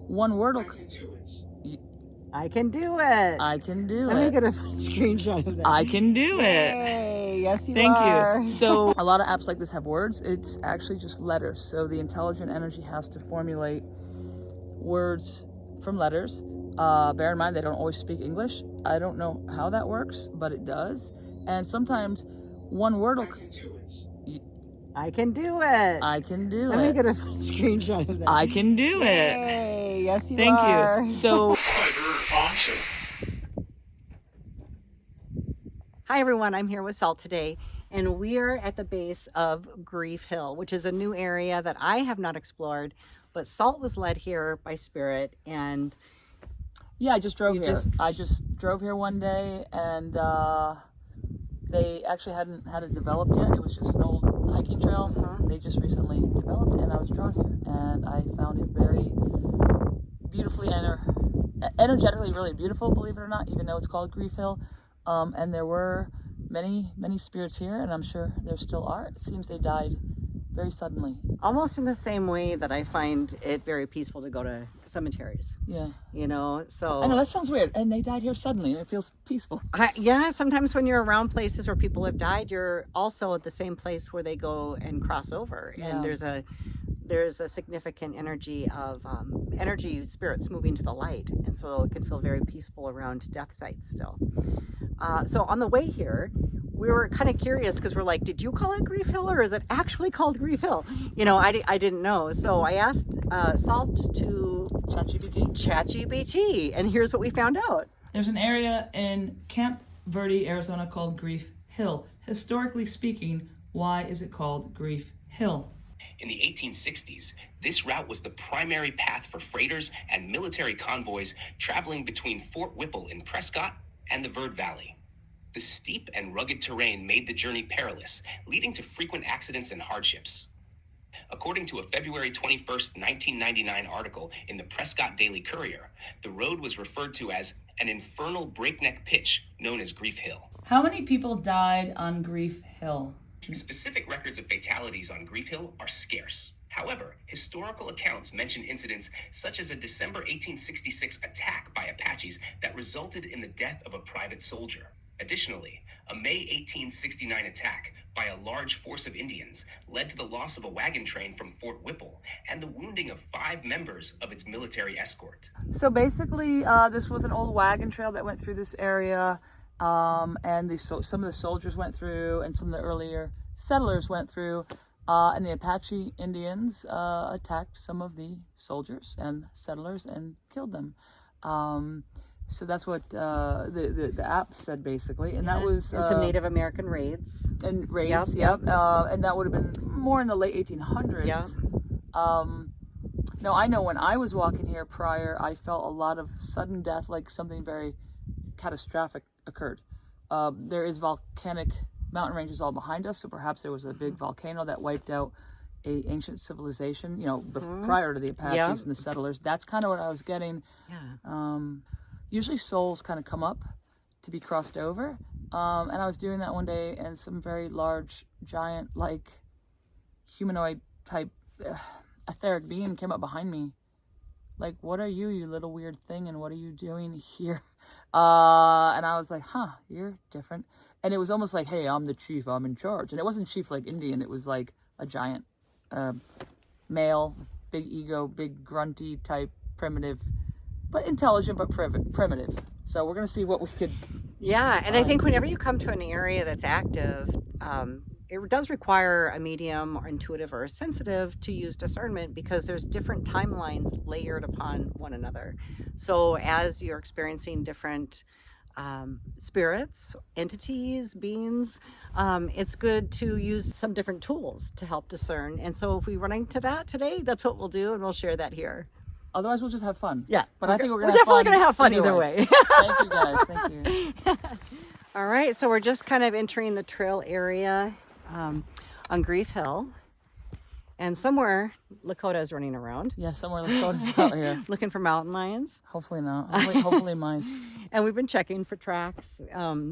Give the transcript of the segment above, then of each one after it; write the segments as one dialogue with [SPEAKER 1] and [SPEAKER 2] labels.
[SPEAKER 1] one word will...
[SPEAKER 2] I can do it.
[SPEAKER 1] I can do
[SPEAKER 2] Let
[SPEAKER 1] it.
[SPEAKER 2] me get a screenshot of that.
[SPEAKER 1] I can do it.
[SPEAKER 2] Yay. Yes, you
[SPEAKER 1] Thank
[SPEAKER 2] are.
[SPEAKER 1] you. So a lot of apps like this have words. It's actually just letters. So the intelligent energy has to formulate words from letters. Bear in mind, they don't always speak English. I don't know how that works, but it does. And sometimes one word will...
[SPEAKER 2] I can do it.
[SPEAKER 1] I can do
[SPEAKER 2] Let
[SPEAKER 1] it.
[SPEAKER 2] me get a screenshot of that.
[SPEAKER 1] I can do it.
[SPEAKER 2] Yay. Yes, you
[SPEAKER 1] Thank
[SPEAKER 2] are.
[SPEAKER 1] you. So...
[SPEAKER 2] Hi everyone, I'm here with Salt today, and we are at the base of Grief Hill, which is a new area that I have not explored, but Salt was led here by Spirit, and
[SPEAKER 1] yeah, I just drove here. I just drove here one day, and they actually hadn't had it developed yet. It was just an old hiking trail. They just recently developed, and I was drawn here, and I found it very beautifully energetically really beautiful, believe it or not, even though it's called Grief Hill. And there were many spirits here, and I'm sure there still are. It seems they died very suddenly.
[SPEAKER 2] Almost in the same way that I find it very peaceful to go to cemeteries.
[SPEAKER 1] Yeah.
[SPEAKER 2] You know, so...
[SPEAKER 1] I know, that sounds weird. And they died here suddenly, and it feels peaceful.
[SPEAKER 2] Yeah, sometimes when you're around places where people have died, you're also at the same place where they go and cross over.
[SPEAKER 1] Yeah.
[SPEAKER 2] And there's a significant energy of spirits moving to the light. And so it can feel very peaceful around death sites still. So on the way here, we were kind of curious because we're like, did you call it Grief Hill or is it actually called Grief Hill? You know, I didn't know. So I asked Salt to ChatGPT, and here's what we found out.
[SPEAKER 1] There's an area in Camp Verde, Arizona called Grief Hill. Historically speaking, why is it called Grief Hill?
[SPEAKER 3] In the 1860s, this route was the primary path for freighters and military convoys traveling between Fort Whipple in Prescott and the Verde Valley. The steep and rugged terrain made the journey perilous, leading to frequent accidents and hardships. According to a February 21st, 1999 article in the Prescott Daily Courier, the road was referred to as an infernal breakneck pitch known as Grief Hill.
[SPEAKER 1] How many people died on Grief Hill?
[SPEAKER 3] Specific records of fatalities on Grief Hill are scarce. However, historical accounts mention incidents such as a December 1866 attack by Apaches that resulted in the death of a private soldier. Additionally, a May 1869 attack by a large force of Indians led to the loss of a wagon train from Fort Whipple and the wounding of 5 members of its military escort.
[SPEAKER 1] So basically, this was an old wagon trail that went through this area, and some of the soldiers went through, and some of the earlier settlers went through. And the Apache Indians attacked some of the soldiers and settlers and killed them. So that's what the app said basically, and that was
[SPEAKER 2] and some Native American raids.
[SPEAKER 1] And raids, yep. And that would have been more in the late 1800s.
[SPEAKER 2] Yeah.
[SPEAKER 1] Now I know when I was walking here prior, I felt a lot of sudden death, like something very catastrophic occurred. There is volcanic mountain ranges all behind us, so perhaps there was a big volcano that wiped out a ancient civilization, you know, prior to the Apaches and the settlers. That's kind of what I was getting.
[SPEAKER 2] Yeah.
[SPEAKER 1] Usually souls kind of come up to be crossed over, and I was doing that one day, and some very large, giant, like humanoid type etheric being came up behind me. Like, what are you, you little weird thing, and what are you doing here? And I was like, huh, you're different. And it was almost like, hey, I'm the chief, I'm in charge. And it wasn't chief like Indian, it was like a giant male, big ego, big grunty type, primitive, but intelligent, but primitive. So we're going to see what we could...
[SPEAKER 2] Yeah, and I think whenever you come to an area that's active, it does require a medium or intuitive or sensitive to use discernment, because there's different timelines layered upon one another. So as you're experiencing different spirits, entities, beings, it's good to use some different tools to help discern. And so if we run into that today, that's what we'll do, and we'll share that here.
[SPEAKER 1] Otherwise, we'll just have fun.
[SPEAKER 2] Yeah.
[SPEAKER 1] But I think we're
[SPEAKER 2] definitely going to have fun either way.
[SPEAKER 1] Thank you, guys. Thank you.
[SPEAKER 2] All right. So we're just kind of entering the trail area on Grief Hill. And somewhere Lakota is running around.
[SPEAKER 1] Yeah, somewhere Lakota's out here.
[SPEAKER 2] Looking for mountain lions.
[SPEAKER 1] Hopefully not. Hopefully mice.
[SPEAKER 2] And we've been checking for tracks.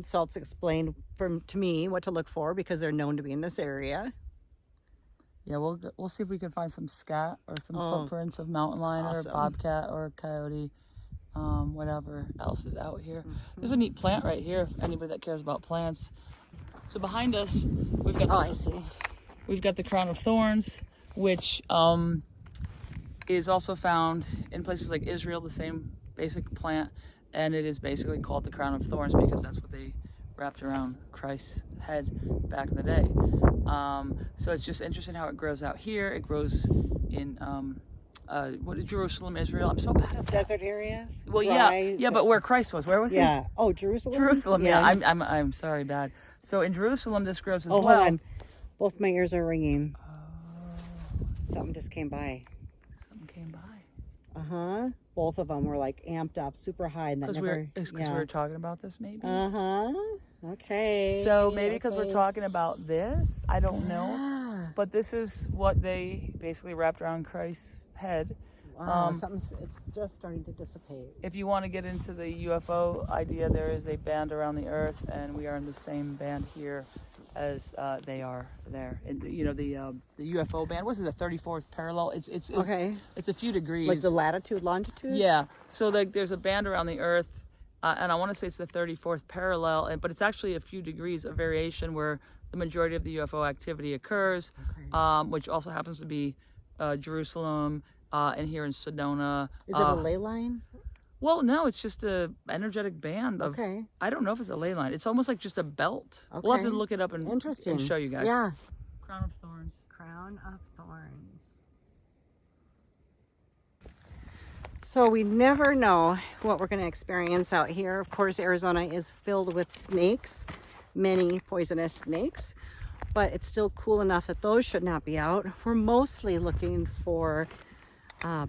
[SPEAKER 2] Salt's explained to me what to look for because they're known to be in this area.
[SPEAKER 1] Yeah, we'll see if we can find some scat or some
[SPEAKER 2] Oh,
[SPEAKER 1] footprints of mountain lion or
[SPEAKER 2] awesome.
[SPEAKER 1] bobcat or coyote, whatever else is out here. There's a neat plant right here. If anybody that cares about plants. So behind us, we've got.
[SPEAKER 2] I see.
[SPEAKER 1] We've got the crown of thorns, which is also found in places like Israel, the same basic plant, and it is basically called the crown of thorns because that's what they wrapped around Christ's head back in the day. So it's just interesting how it grows out here. It grows in what is Jerusalem, Israel? I'm so bad at that.
[SPEAKER 2] Desert areas.
[SPEAKER 1] Well,
[SPEAKER 2] Dry,
[SPEAKER 1] yeah, but where Christ was, where was he?
[SPEAKER 2] Yeah. Oh, Jerusalem.
[SPEAKER 1] Jerusalem. Yeah, I'm sorry, bad. So in Jerusalem, this grows as well.
[SPEAKER 2] Hold on. Both my ears are ringing. Something just came by.
[SPEAKER 1] Something came by.
[SPEAKER 2] Both of them were like amped up, super high, and that never.
[SPEAKER 1] Because we were talking about this, maybe.
[SPEAKER 2] Okay.
[SPEAKER 1] So maybe because we're talking about this, I don't know. But this is what they basically wrapped around Christ's head.
[SPEAKER 2] Wow, it's just starting to dissipate.
[SPEAKER 1] If you want to get into the UFO idea, there is a band around the Earth, and we are in the same band here as they are there. You know, the UFO band. What is it? The 34th parallel. It's
[SPEAKER 2] Okay.
[SPEAKER 1] It's a few degrees.
[SPEAKER 2] Like the latitude, longitude.
[SPEAKER 1] Yeah. So like there's a band around the Earth. And I want to say it's the 34th parallel, but it's actually a few degrees of variation where the majority of the UFO activity occurs, which also happens to be Jerusalem and here in Sedona.
[SPEAKER 2] Is it a ley line?
[SPEAKER 1] Well, no, it's just a energetic band of.
[SPEAKER 2] Okay.
[SPEAKER 1] I don't know if it's a ley line. It's almost like just a belt. Okay. We'll have to look it up and show you guys.
[SPEAKER 2] Yeah.
[SPEAKER 1] Crown of Thorns.
[SPEAKER 2] Crown of Thorns. So we never know what we're going to experience out here. Of course, Arizona is filled with snakes, many poisonous snakes, but it's still cool enough that those should not be out. We're mostly looking for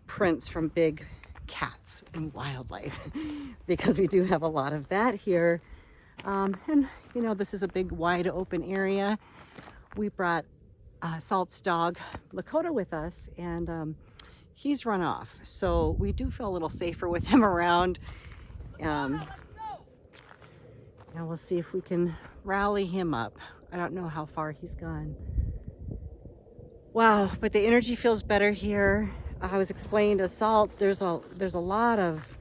[SPEAKER 2] prints from big cats and wildlife because we do have a lot of that here. And, you know, this is a big, wide open area. We brought Salt's dog, Lakota, with us, and he's run off, so we do feel a little safer with him around. Now we'll see if we can rally him up. I don't know how far he's gone. Wow, but the energy feels better here. I was explaining to Salt, there's a lot of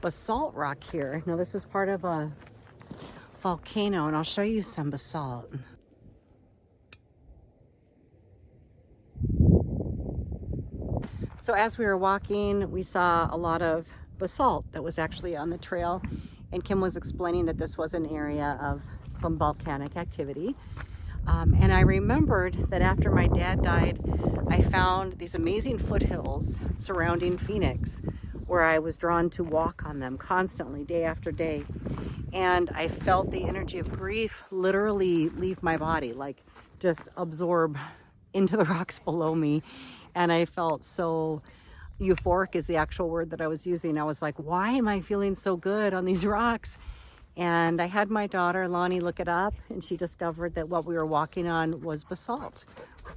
[SPEAKER 2] basalt rock here. Now this is part of a volcano, and I'll show you some basalt. So as we were walking, we saw a lot of basalt that was actually on the trail, and Kim was explaining that this was an area of some volcanic activity. And I remembered that after my dad died, I found these amazing foothills surrounding Phoenix where I was drawn to walk on them constantly, day after day. And I felt the energy of grief literally leave my body, like just absorb into the rocks below me. And I felt so euphoric is the actual word that I was using. I was like, why am I feeling so good on these rocks? And I had my daughter Lonnie look it up, and she discovered that what we were walking on was basalt.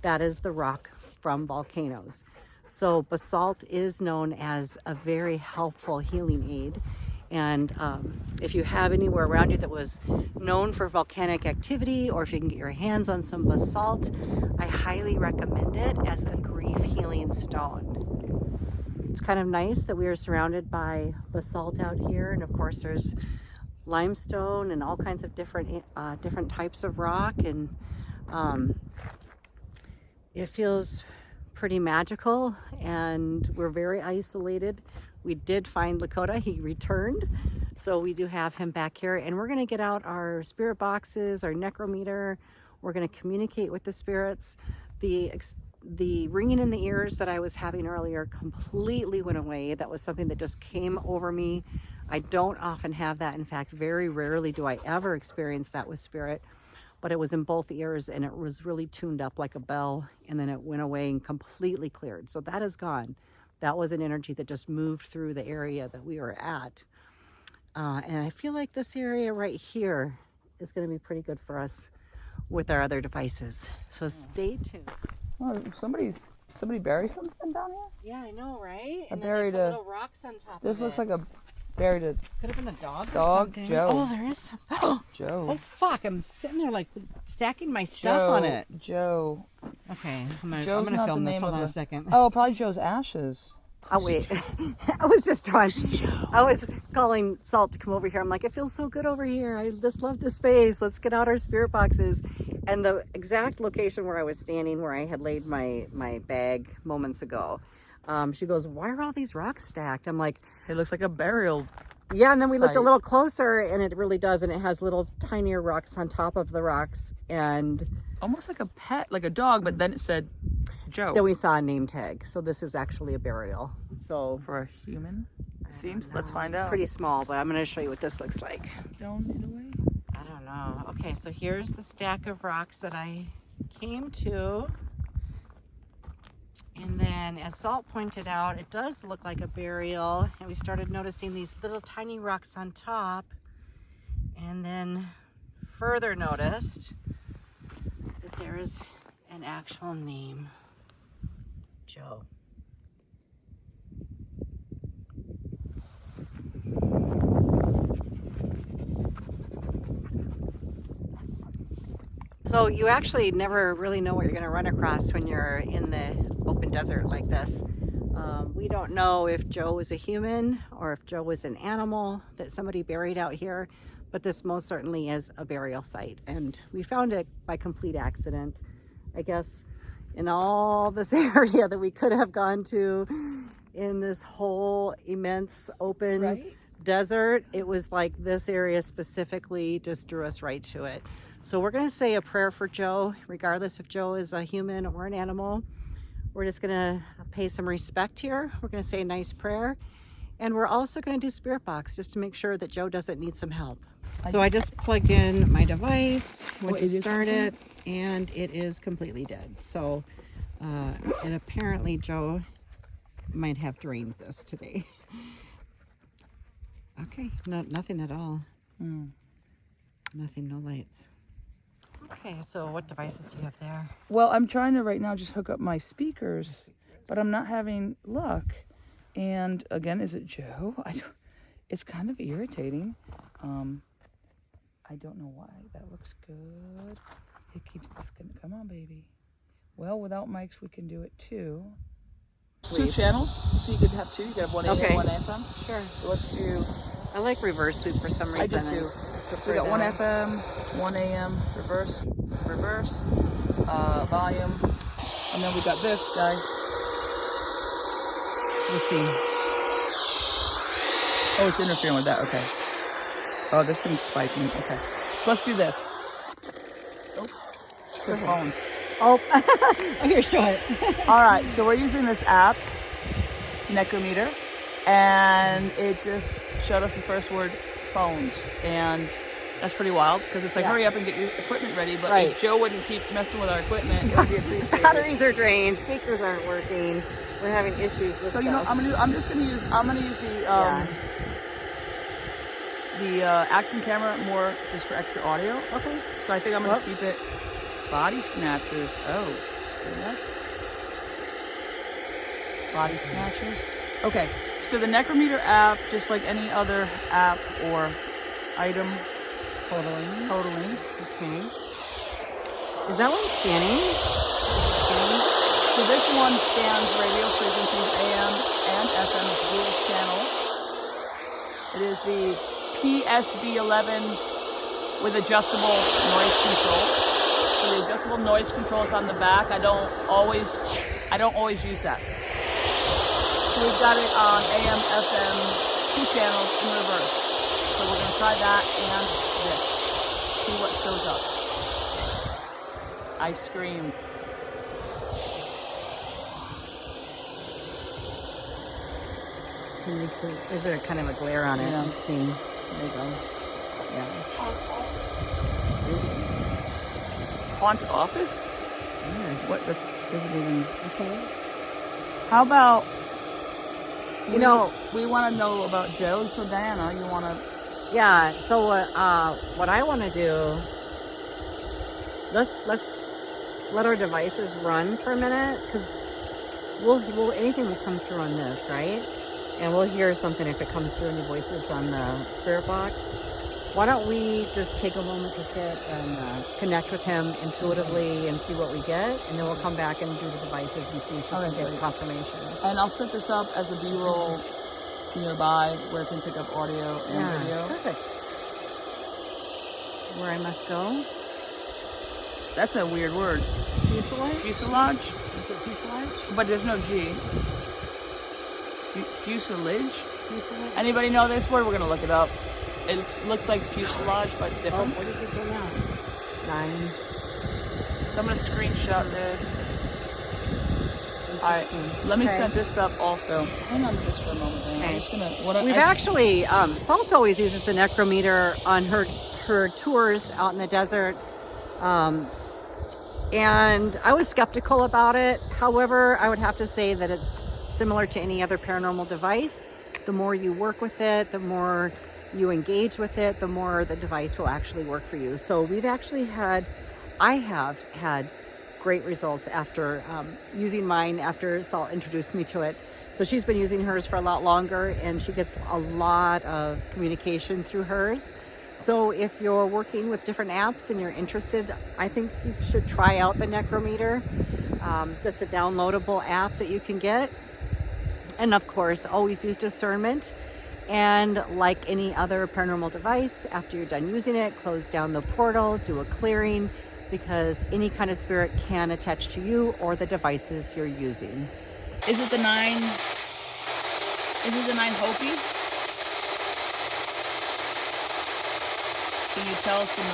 [SPEAKER 2] That is the rock from volcanoes. So basalt is known as a very helpful healing aid. And if you have anywhere around you that was known for volcanic activity, or if you can get your hands on some basalt, I highly recommend it as a grief healing stone. It's kind of nice that we are surrounded by basalt out here, and of course there's limestone and all kinds of different types of rock, and it feels pretty magical, and we're very isolated. We did find Lakota. He returned, so we do have him back here, and we're going to get out our spirit boxes, our necrometer. We're going to communicate with the spirits. The ringing in the ears that I was having earlier completely went away. That was something that just came over me. I don't often have that. In fact, very rarely do I ever experience that with spirit, but it was in both ears, and it was really tuned up like a bell, and then it went away and completely cleared. So that is gone. That was an energy that just moved through the area that we were at. And I feel like this area right here is going to be pretty good for us with our other devices. So stay tuned.
[SPEAKER 1] Oh, somebody buried something down here?
[SPEAKER 2] Yeah, I know, right?
[SPEAKER 1] I buried a
[SPEAKER 2] little rocks on top
[SPEAKER 1] This
[SPEAKER 2] of
[SPEAKER 1] looks
[SPEAKER 2] it.
[SPEAKER 1] like buried a
[SPEAKER 2] Could have been a dog or
[SPEAKER 1] Dog,
[SPEAKER 2] something.
[SPEAKER 1] Joe.
[SPEAKER 2] Oh, there is something.
[SPEAKER 1] Joe.
[SPEAKER 2] Oh, fuck. I'm sitting there like stacking my stuff on it.
[SPEAKER 1] Joe.
[SPEAKER 2] Okay, I'm
[SPEAKER 1] Joe's
[SPEAKER 2] gonna
[SPEAKER 1] not
[SPEAKER 2] film
[SPEAKER 1] the
[SPEAKER 2] this.
[SPEAKER 1] name
[SPEAKER 2] Hold
[SPEAKER 1] of
[SPEAKER 2] on a
[SPEAKER 1] a-
[SPEAKER 2] second.
[SPEAKER 1] Oh, probably Joe's ashes.
[SPEAKER 2] Oh, wait. I was just trying. I was calling Salt to come over here. I'm like, it feels so good over here. I just love this space. Let's get out our spirit boxes. And the exact location where I was standing, where I had laid my bag moments ago, she goes, why are all these rocks stacked? I'm like,
[SPEAKER 1] It looks like a burial.
[SPEAKER 2] yeah. And then we looked a
[SPEAKER 1] Site.
[SPEAKER 2] little closer, and it really does. And it has little tinier rocks on top of the rocks. And
[SPEAKER 1] Almost like a pet, like a dog, but then it said Joe.
[SPEAKER 2] then we saw a name tag. So this is actually a burial. So
[SPEAKER 1] For a human, it seems. Let's find
[SPEAKER 2] it's
[SPEAKER 1] out.
[SPEAKER 2] pretty small, but I'm going to show you what this looks like.
[SPEAKER 1] Don't it away.
[SPEAKER 2] I don't know. Okay, so here's the stack of rocks that I came to. And then, as Salt pointed out, it does look like a burial. And we started noticing these little tiny rocks on top. And then further noticed that there is an actual name. Joe. So you actually never really know what you're going to run across when you're in the open desert like this. We don't know if Joe was a human or if Joe was an animal that somebody buried out here, but this most certainly is a burial site. And we found it by complete accident. I guess in all this area that we could have gone to in this whole immense open desert, it was like this area specifically just drew us right to it. So we're going to say a prayer for Joe, regardless if Joe is a human or an animal. We're just going to pay some respect here. We're going to say a nice prayer. And we're also going to do spirit box just to make sure that Joe doesn't need some help. So I just plugged in my device, went to start it, and it is completely dead. So and apparently Joe might have drained this today. Okay, no, nothing at all. Nothing, no lights. Okay, so what devices do you have there?
[SPEAKER 1] Well, I'm trying to right now just hook up my speakers, but I'm not having luck. And again, is it Joe? It's kind of irritating. I don't know why. That looks good. It keeps disconnecting. Come on, baby. Well, without mics, we can do it too.
[SPEAKER 2] Sweet.
[SPEAKER 1] 2 channels, so you could have 2. You could have 1 AM,
[SPEAKER 2] Okay.
[SPEAKER 1] 1 FM.
[SPEAKER 2] Sure.
[SPEAKER 1] So let's do.
[SPEAKER 2] I like reverse sweep for some reason.
[SPEAKER 1] I do too. So we got 1 FM, 1 AM, reverse, volume, and then we got this guy.
[SPEAKER 2] Let's see.
[SPEAKER 1] Oh, it's interfering with that. Okay. Oh, this thing's spiking. Okay. So let's do this. Oh, it says phones.
[SPEAKER 2] Oh, here, show it.
[SPEAKER 1] All right. So we're using this app, Necrometer, and it just showed us the first word, phones, and that's pretty wild because it's like,
[SPEAKER 2] Yeah.
[SPEAKER 1] hurry up and get your equipment ready. But
[SPEAKER 2] Right.
[SPEAKER 1] if Joe wouldn't keep messing with our equipment, it would be appreciated.
[SPEAKER 2] Batteries are drained. Speakers aren't working. We're having issues with
[SPEAKER 1] So you know,
[SPEAKER 2] stuff.
[SPEAKER 1] I'm gonna use the action camera more just for extra audio.
[SPEAKER 2] Okay.
[SPEAKER 1] So I think I'm gonna keep it body snatchers. Oh, that's body snatchers. Okay. So the Necrometer app, just like any other app or item, totaling.
[SPEAKER 2] Okay. Is that one scanning? Is it scanning?
[SPEAKER 1] So this one scans radio frequencies AM and FM. It's dual channel. It is the PSB11 with adjustable noise control. So the adjustable noise control is on the back. I don't always use that. So we've got it on AM, FM, 2 channels in reverse. So we're gonna try that and this. See what shows up. I screamed.
[SPEAKER 2] Can you see? Is there kind of a glare on it?
[SPEAKER 1] Yeah.
[SPEAKER 2] Let's see. There you go. Yeah.
[SPEAKER 1] Haunt office?
[SPEAKER 2] Weird.
[SPEAKER 1] What? That's doesn't even.
[SPEAKER 2] Okay.
[SPEAKER 1] How about?
[SPEAKER 2] You know,
[SPEAKER 1] we want to know about Joe. So Diana, you want to?
[SPEAKER 2] yeah. So what I want to do? Let's let our devices run for a minute because anything will come through on this, right? and we'll hear something if it comes through any voices on the spirit box. Why don't we just take a moment to sit and connect with him intuitively and see what we get, and then we'll come back and do the devices and see if we can get confirmation.
[SPEAKER 1] And I'll set this up as a B-roll nearby where it can pick up audio and video.
[SPEAKER 2] Perfect. Where I must go?
[SPEAKER 1] That's a weird word.
[SPEAKER 2] Fuselage?
[SPEAKER 1] Fuselage?
[SPEAKER 2] Is it fuselage?
[SPEAKER 1] But there's no G. Fuselage?
[SPEAKER 2] Fuselage?
[SPEAKER 1] Anybody know this word? We're going to look it up. It looks like fuselage, but different.
[SPEAKER 2] Oh, what does it say now? 9.
[SPEAKER 1] So I'm going to screenshot this.
[SPEAKER 2] Interesting.
[SPEAKER 1] All right, let me set this up also. Hang on just for a moment. I'm just going to...
[SPEAKER 2] We've actually... Salt always uses the Necrometer on her tours out in the desert. And I was skeptical about it. However, I would have to say that it's similar to any other paranormal device. The more you work with it, the more you engage with it, the more the device will actually work for you. So I have had great results after using mine after Salt introduced me to it. So she's been using hers for a lot longer, and she gets a lot of communication through hers. So if you're working with different apps and you're interested, I think you should try out the Necrometer. That's a downloadable app that you can get. And of course, always use discernment. And like any other paranormal device, after you're done using it, close down the portal, do a clearing, because any kind of spirit can attach to you or the devices you're using.
[SPEAKER 1] Is it the 9? Is it the 9 Hopi? Can you tell us the 9?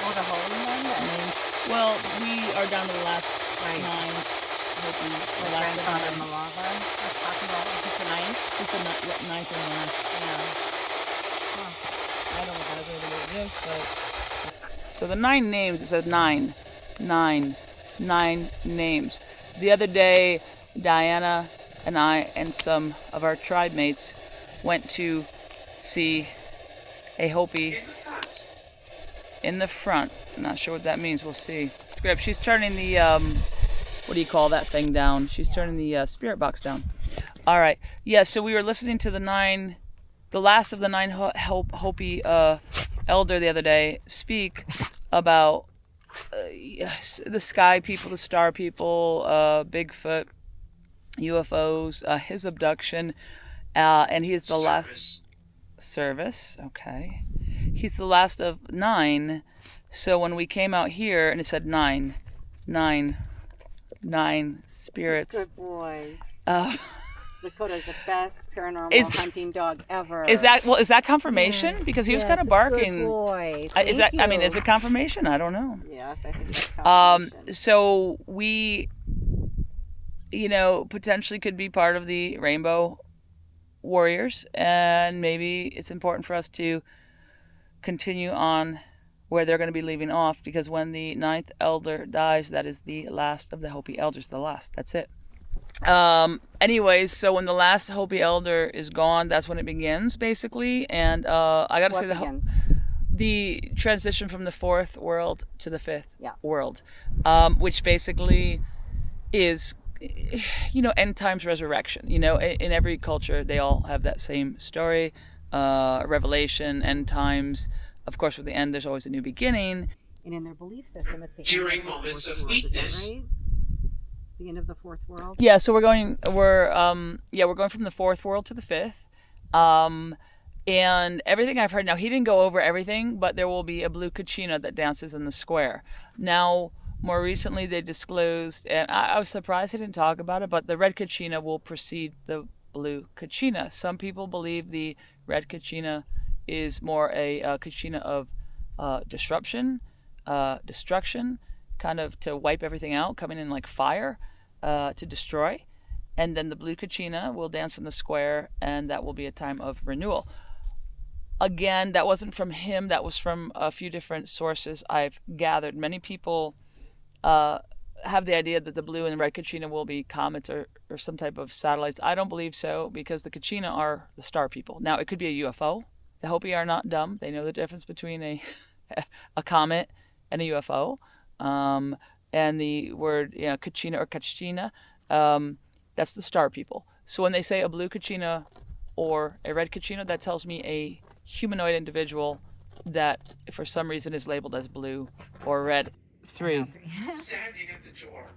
[SPEAKER 2] Oh, the holy one?
[SPEAKER 1] Well, we are down to the last 9. Hopi.
[SPEAKER 2] The last grandfather Malava. I was talking about it's the 9th.
[SPEAKER 1] It's the 9th and last.
[SPEAKER 2] Yeah.
[SPEAKER 1] Huh. I don't know if that's what it is, but... So the 9 names, it says 9 names. The other day, Diana and I and some of our tribe mates went to see a Hopi in the front. I'm not sure what that means. We'll see. She's turning the what do you call that thing down? She's turning the spirit box down. All right. Yeah. So we were listening to the last of the 9 Hopi elder the other day speak about the sky people, the star people, Bigfoot, UFOs, his abduction, and he is the last service. Okay, he's the last of 9. So when we came out here and it said 9 spirits.
[SPEAKER 2] Good boy. Dakota's the best paranormal hunting dog ever.
[SPEAKER 1] Is that confirmation? Because he was kind of barking.
[SPEAKER 2] Good boy.
[SPEAKER 1] Is it confirmation? I don't know.
[SPEAKER 2] Yes, I think that's confirmation.
[SPEAKER 1] So we, potentially could be part of the Rainbow Warriors, and maybe it's important for us to continue on where they're going to be leaving off, because when the 9th Elder dies, that is the last of the Hopi Elders. The last. That's it. Anyways, so when the last Hopi Elder is gone, that's when it begins, basically. And I got to say the transition from the 4th world to the 5th world, which basically is, end times resurrection. In every culture, they all have that same story, revelation, end times. Of course, with the end, there's always a new beginning.
[SPEAKER 2] And in their belief system, it's the
[SPEAKER 3] during moments of weakness.
[SPEAKER 2] Right? The end of the 4th world.
[SPEAKER 1] Yeah, so we're going from the 4th world to the 5th. And everything I've heard, now he didn't go over everything, but there will be a blue kachina that dances in the square. Now, more recently they disclosed, and I was surprised he didn't talk about it, but the red kachina will precede the blue kachina. Some people believe the red kachina is more a kachina of destruction, kind of to wipe everything out, coming in like fire to destroy. And then the blue kachina will dance in the square, and that will be a time of renewal. Again, that wasn't from him. That was from a few different sources I've gathered. Many people have the idea that the blue and the red kachina will be comets or some type of satellites. I don't believe so, because the kachina are the star people. Now, it could be a UFO. The Hopi are not dumb. They know the difference between a comet and a UFO. And the word kachina or kachina, that's the star people. So when they say a blue kachina or a red kachina, that tells me a humanoid individual that for some reason is labeled as blue or red. 3.
[SPEAKER 3] Standing at the door.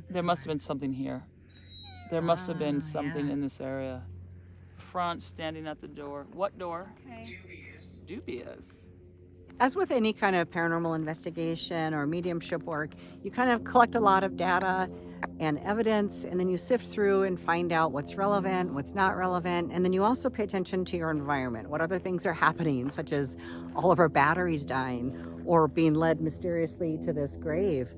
[SPEAKER 1] There must have been something here. There must have been something
[SPEAKER 2] yeah.
[SPEAKER 1] in this area. Front, standing at the door. What door?
[SPEAKER 3] Dubious.
[SPEAKER 1] Dubious.
[SPEAKER 2] As with any kind of paranormal investigation or mediumship work, you kind of collect a lot of data and evidence, and then you sift through and find out what's relevant, what's not relevant, and then you also pay attention to your environment. What other things are happening, such as all of our batteries dying or being led mysteriously to this grave.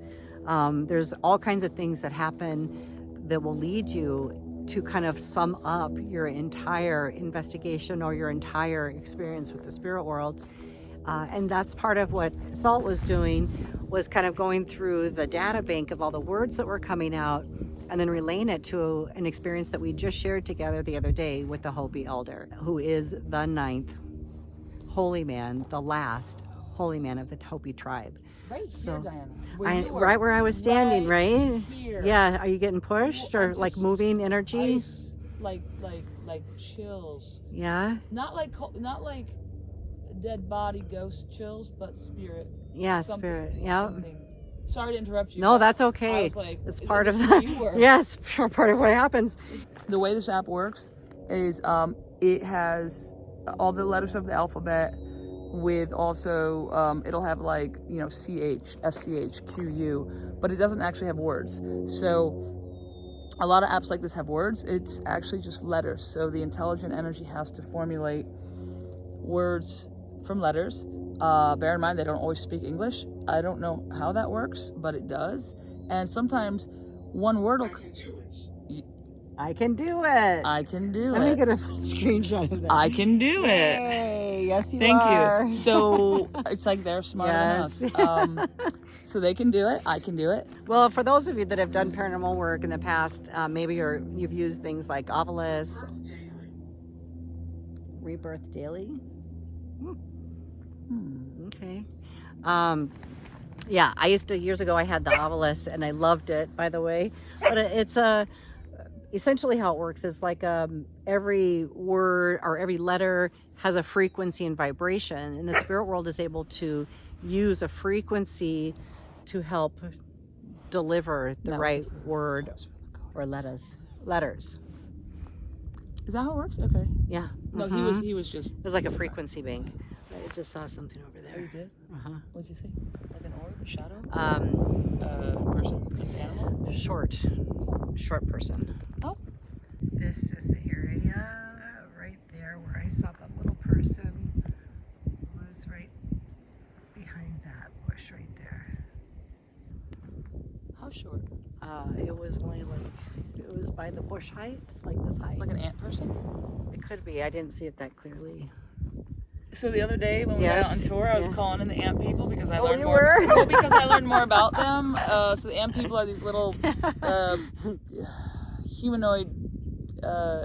[SPEAKER 2] There's all kinds of things that happen that will lead you to kind of sum up your entire investigation or your entire experience with the spirit world. And that's part of what Salt was doing, was kind of going through the data bank of all the words that were coming out and then relaying it to an experience that we just shared together the other day with the Hopi Elder, who is the 9th holy man, the last holy man of the Hopi tribe.
[SPEAKER 1] Right
[SPEAKER 2] So,
[SPEAKER 1] here, Diana.
[SPEAKER 2] Right where I was standing, right?
[SPEAKER 1] Here.
[SPEAKER 2] Yeah, are you getting pushed or
[SPEAKER 1] I'm
[SPEAKER 2] like
[SPEAKER 1] just-
[SPEAKER 2] moving energy?
[SPEAKER 1] Ice, like chills.
[SPEAKER 2] Yeah,
[SPEAKER 1] Not like dead body ghost chills, but spirit.
[SPEAKER 2] yeah,
[SPEAKER 1] Something,
[SPEAKER 2] spirit. Yeah.
[SPEAKER 1] something. Sorry to interrupt you.
[SPEAKER 2] No,
[SPEAKER 1] but
[SPEAKER 2] that's
[SPEAKER 1] I
[SPEAKER 2] okay.
[SPEAKER 1] was like,
[SPEAKER 2] It's
[SPEAKER 1] it
[SPEAKER 2] part of
[SPEAKER 1] was
[SPEAKER 2] that.
[SPEAKER 1] where you were.
[SPEAKER 2] Yeah, it's part of what happens.
[SPEAKER 1] The way this app works is it has all the letters of the alphabet with also it'll have like, you know, CH, SCH, QU, but it doesn't actually have words. So a lot of apps like this have words. It's actually just letters. So the intelligent energy has to formulate words from letters. Bear in mind, they don't always speak English. I don't know how that works, but it does. And sometimes one word will...
[SPEAKER 2] I can do it.
[SPEAKER 1] I can do
[SPEAKER 2] Let me
[SPEAKER 1] it.
[SPEAKER 2] get a screenshot of that.
[SPEAKER 1] I can do it.
[SPEAKER 2] Yay, yes, you
[SPEAKER 1] Thank
[SPEAKER 2] are.
[SPEAKER 1] you. So it's like they're smarter
[SPEAKER 2] Yes.
[SPEAKER 1] than us. So they can do it. I can do it.
[SPEAKER 2] Well, for those of you that have done paranormal work in the past, maybe you've used things like Ovilus, Rebirth Daily. Okay. Yeah, I used to, years ago, I had the Ovilus and I loved it, by the way. But it's essentially how it works is like every word or every letter has a frequency and vibration, and the spirit world is able to use a frequency to help deliver the right word or letters.
[SPEAKER 1] Is that how it works? Okay.
[SPEAKER 2] Yeah.
[SPEAKER 1] No,
[SPEAKER 2] Mhm.
[SPEAKER 1] he was just...
[SPEAKER 2] It was like a frequency bank. I just saw something over
[SPEAKER 1] Oh,
[SPEAKER 2] there.
[SPEAKER 1] you did?
[SPEAKER 2] Uh-huh.
[SPEAKER 1] What'd you see? Like an orb, a shadow?
[SPEAKER 2] Um,
[SPEAKER 1] Person? An animal?
[SPEAKER 2] short person.
[SPEAKER 1] Oh.
[SPEAKER 2] This is the area right there where I saw the little person was right behind that bush right there.
[SPEAKER 1] How short?
[SPEAKER 2] It was only like, it was by the bush height, like this height.
[SPEAKER 1] Like an ant person?
[SPEAKER 2] It could be. I didn't see it that clearly.
[SPEAKER 1] So the other day when we
[SPEAKER 2] Yes.
[SPEAKER 1] went out on tour, I was
[SPEAKER 2] Yeah.
[SPEAKER 1] calling in the ant people because I
[SPEAKER 2] Oh,
[SPEAKER 1] learned
[SPEAKER 2] you
[SPEAKER 1] more.
[SPEAKER 2] were?
[SPEAKER 1] Well, because I learned more about them. So the ant people are these little humanoid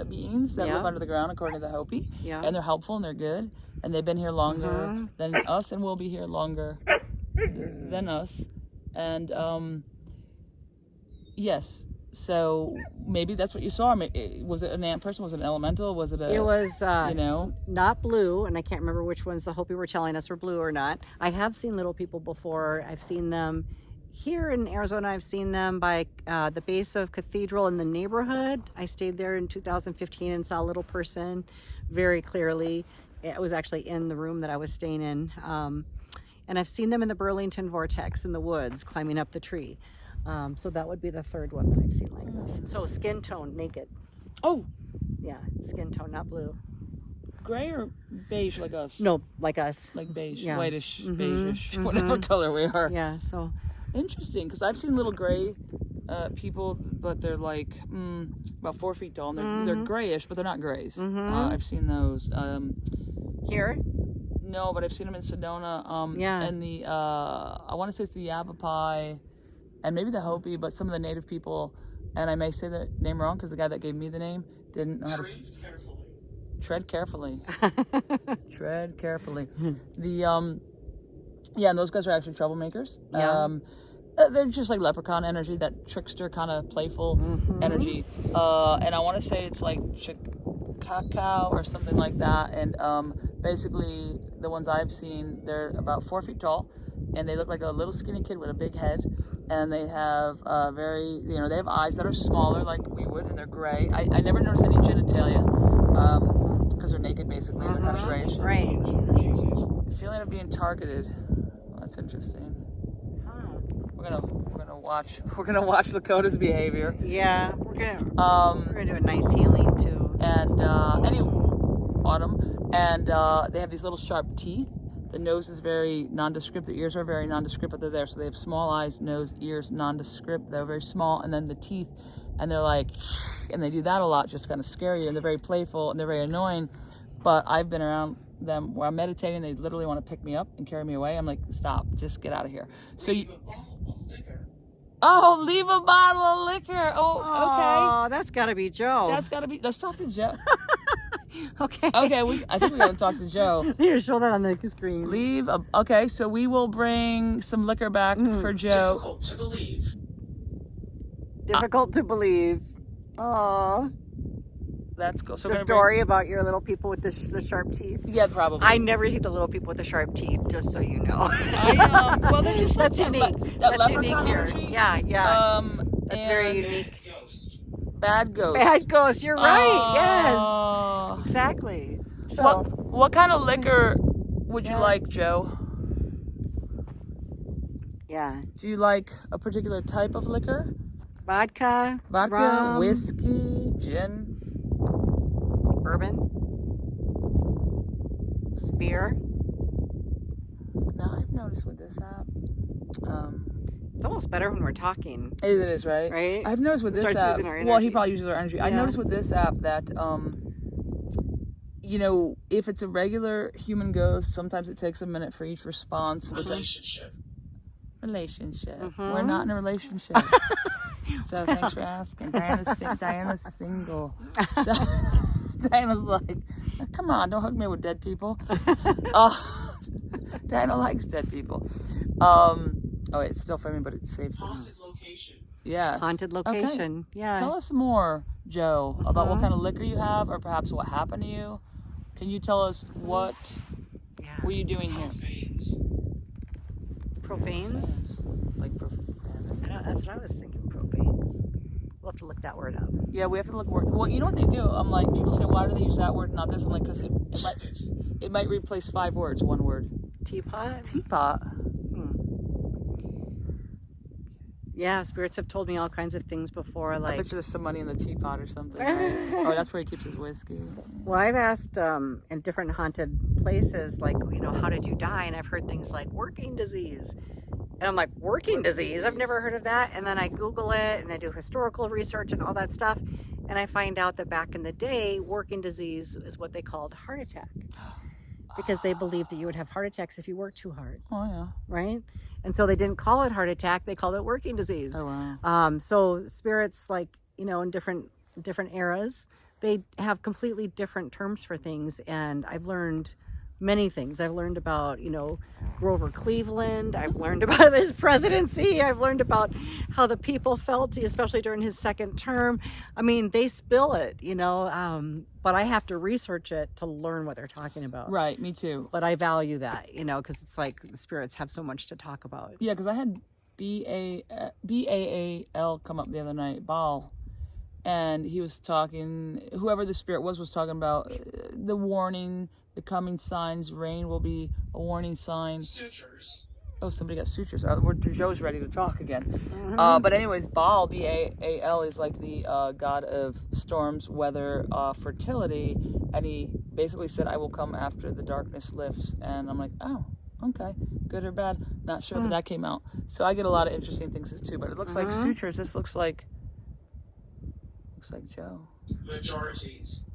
[SPEAKER 1] beings that
[SPEAKER 2] Yeah.
[SPEAKER 1] live under the ground, according to the Hopi,
[SPEAKER 2] Yeah.
[SPEAKER 1] and they're helpful and they're good, and they've been here longer
[SPEAKER 2] Mhm.
[SPEAKER 1] than us, and will be here longer than us. And yes. So maybe that's what you saw. Was it an ant person? Was it an elemental? Was it a?
[SPEAKER 2] It was
[SPEAKER 1] you know.
[SPEAKER 2] not blue, and I can't remember which ones the Hopi were telling us were blue or not. I have seen little people before. I've seen them here in Arizona. I've seen them by the base of Cathedral in the neighborhood. I stayed there in 2015 and saw a little person very clearly. It was actually in the room that I was staying in. And I've seen them in the Burlington Vortex in the woods, climbing up the tree. So that would be the third one that I've seen like this. So skin tone, naked.
[SPEAKER 1] Oh,
[SPEAKER 2] Yeah, skin tone, not blue.
[SPEAKER 1] gray or beige like us?
[SPEAKER 2] No, like us.
[SPEAKER 1] Like beige,
[SPEAKER 2] Yeah.
[SPEAKER 1] whitish,
[SPEAKER 2] Mhm,
[SPEAKER 1] beigeish,
[SPEAKER 2] mhm.
[SPEAKER 1] whatever color we are.
[SPEAKER 2] Yeah, so
[SPEAKER 1] Interesting, because I've seen little gray people, but they're like about 4 feet tall, and they're grayish, but they're not grays. I've seen those.
[SPEAKER 2] here,
[SPEAKER 1] No, but I've seen them in Sedona.
[SPEAKER 2] Yeah.
[SPEAKER 1] And the I want to say it's the Yavapai, and maybe the Hopi, but some of the native people, and I may say the name wrong because the guy that gave me the name didn't know how to tread carefully. Tread carefully. The yeah, and those guys are actually troublemakers.
[SPEAKER 2] Yeah.
[SPEAKER 1] They're just like leprechaun energy, that trickster kind of playful energy. And I want to say it's like cacao or something like that. And basically, the ones I've seen, they're about 4 feet tall, and they look like a little skinny kid with a big head. And they have they have eyes that are smaller like we would, and they're gray. I never noticed any genitalia because they're naked basically. They're kind of grayish.
[SPEAKER 2] Right.
[SPEAKER 1] Feeling of being targeted. Well, that's interesting. We're gonna watch Lakota's behavior.
[SPEAKER 2] Yeah, we're gonna do a nice healing too.
[SPEAKER 1] And autumn, and they have these little sharp teeth. The nose is very nondescript. The ears are very nondescript, but they're there. So they have small eyes, nose, ears, nondescript. They're very small, and then the teeth, and they're like, and they do that a lot, just kind of scare you. And they're very playful and they're very annoying. But I've been around them where I'm meditating. They literally want to pick me up and carry me away. I'm like, stop, just get out of here. So you. Oh, leave a bottle of liquor. Oh, okay.
[SPEAKER 2] Oh, that's got to be Joe.
[SPEAKER 1] That's got to be. Let's talk to Joe.
[SPEAKER 2] Okay.
[SPEAKER 1] Okay, I think we got to talk to Joe.
[SPEAKER 2] Here, show that on the screen.
[SPEAKER 1] Okay, so we will bring some liquor back for Joe.
[SPEAKER 3] Difficult to believe.
[SPEAKER 2] Difficult to believe. Oh.
[SPEAKER 1] That's cool. So
[SPEAKER 2] The story about your little people with the sharp teeth.
[SPEAKER 1] Yeah, probably.
[SPEAKER 2] I never see the little people with the sharp teeth, just so you know.
[SPEAKER 1] Well, they're just
[SPEAKER 2] That's unique. That's unique here.
[SPEAKER 1] Energy.
[SPEAKER 2] Yeah. That's very unique.
[SPEAKER 1] Bad ghost.
[SPEAKER 2] Bad ghost. You're right. Yes. Exactly. So,
[SPEAKER 1] what kind of liquor would you like, Joe?
[SPEAKER 2] Yeah.
[SPEAKER 1] Do you like a particular type of liquor?
[SPEAKER 2] Vodka,
[SPEAKER 1] rum, whiskey, gin,
[SPEAKER 2] bourbon, beer.
[SPEAKER 1] Now I've noticed with this app,
[SPEAKER 2] it's almost better when we're talking.
[SPEAKER 1] it is right.
[SPEAKER 2] Right?
[SPEAKER 1] I've noticed with this
[SPEAKER 2] Starts
[SPEAKER 1] app.
[SPEAKER 2] using our
[SPEAKER 1] Well, he
[SPEAKER 2] energy.
[SPEAKER 1] probably uses our energy. I
[SPEAKER 2] Yeah.
[SPEAKER 1] noticed with this app that if it's a regular human ghost, sometimes it takes a minute for each response. Relationship.
[SPEAKER 2] Mhm.
[SPEAKER 1] We're not in a relationship. So thanks for asking. Diana's single. Diana's like, come on, don't hook me with dead people. Diana likes dead people. Oh, wait, it's still framing, but it saves them.
[SPEAKER 3] Haunted location.
[SPEAKER 1] Yes.
[SPEAKER 2] Haunted location.
[SPEAKER 1] Okay.
[SPEAKER 2] Yeah.
[SPEAKER 1] Tell us more, Joe, about what kind of liquor you have, or perhaps what happened to you. Can you tell us what were you doing here?
[SPEAKER 2] Profanes?
[SPEAKER 1] Like profanes.
[SPEAKER 2] That's what I was thinking, profanes. We'll have to look that word up.
[SPEAKER 1] Yeah, we have to look. Well, you know what they do? I'm like, people say, why do they use that word and not this? I'm like, because it might replace 5 words, 1 word.
[SPEAKER 2] Teapot?
[SPEAKER 1] Teapot.
[SPEAKER 2] Yeah, spirits have told me all kinds of things before,
[SPEAKER 1] I
[SPEAKER 2] like...
[SPEAKER 1] bet you there's some money in the teapot or something. Right? Or that's where he keeps his whiskey.
[SPEAKER 2] Well, I've asked in different haunted places, like, how did you die? And I've heard things like working disease. And I'm like, working disease? I've never heard of that. And then I Google it and I do historical research and all that stuff. And I find out that back in the day, working disease is what they called heart attack. Because they believed that you would have heart attacks if you worked too hard.
[SPEAKER 1] Oh, yeah.
[SPEAKER 2] Right? And so they didn't call it heart attack, they called it working disease.
[SPEAKER 1] Oh, wow.
[SPEAKER 2] So spirits, like, in different eras, they have completely different terms for things. And I've learned many things. I've learned about, Grover Cleveland. I've learned about his presidency. I've learned about how the people felt, especially during his second term. I mean, they spill it, but I have to research it to learn what they're talking about.
[SPEAKER 1] Right, me too.
[SPEAKER 2] But I value that, because it's like the spirits have so much to talk about.
[SPEAKER 1] Yeah, because I had Baal come up the other night, Baal. And he was talking, whoever the spirit was talking about the warning, the coming signs. Rain will be a warning sign.
[SPEAKER 3] Sutures.
[SPEAKER 1] Oh, somebody got sutures. Joe's ready to talk again. But anyways, Baal, B-A-A-L, is like the god of storms, weather, fertility. And he basically said, I will come after the darkness lifts. And I'm like, oh, okay. Good or bad? Not sure, but that came out. So I get a lot of interesting things too. But it looks like sutures. This looks like Joe.
[SPEAKER 3] Majorities.